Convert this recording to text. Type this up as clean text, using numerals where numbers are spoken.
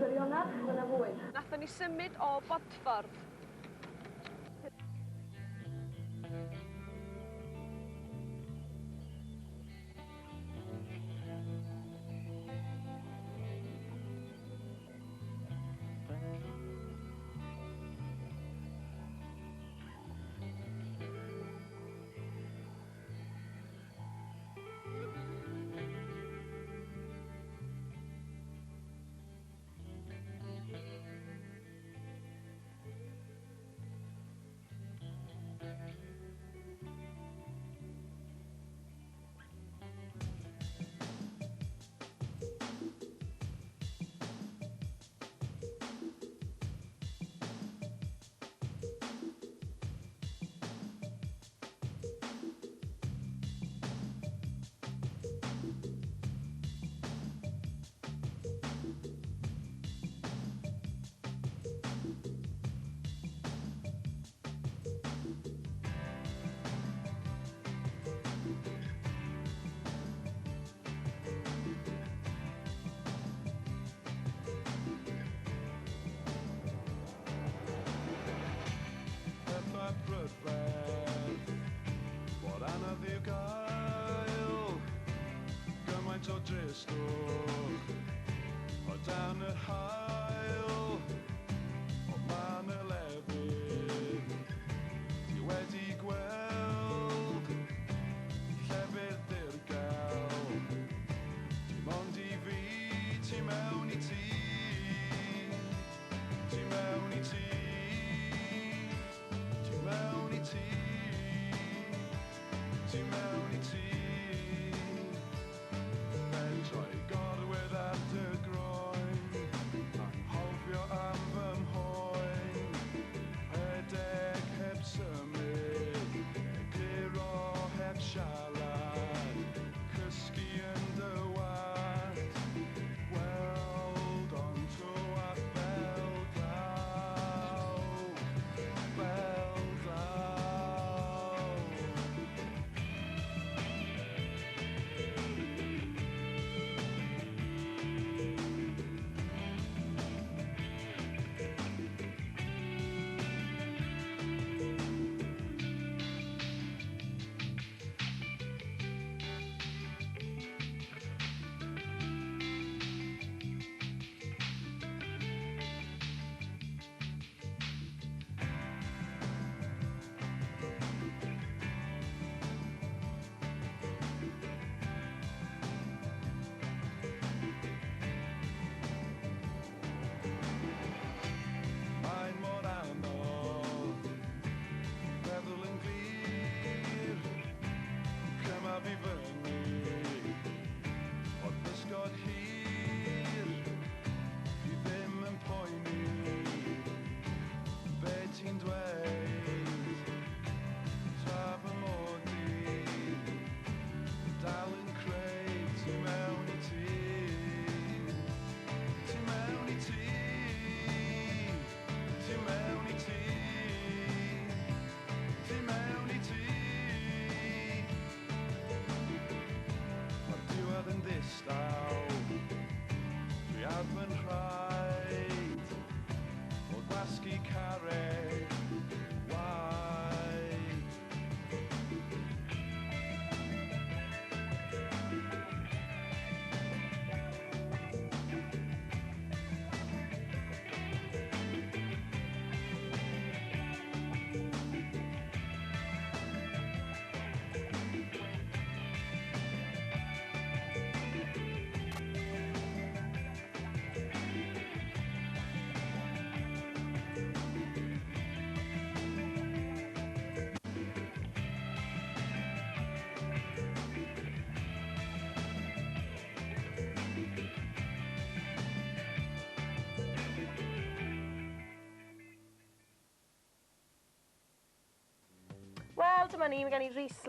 gwirionach fy na fwy. Nathon ni symud o bodffordd. Brydferth, bod anodd i'w gael, gymaint o dristwch, o dan yr hael, o man y lefydd, ti wedi gweld, llefydd ddirgel, dim ond i fi, ti mewn i ti, ti mewn i ti. Mewn i ti, ti mewn i ti. Fedrai gorwedd ar dy groen, anghofio am fy mhoen, rhedeg heb symud, egluro heb siarad, cysgu yn dy wat, gweld ond trwad fel glaw, fel fi fyny, o'r bysgod hir, fi ddim yn poeni, be ti'n dweud, tra fy mod i, dal yn creu, ti mewn i ti, ti mewn i ti, ti mewn i ti, ti mewn i ti. Yn ddistaw, dwi ar fy nhraed o gwasgu carreg waed. Wel, dyma ni, mae gen i Rhys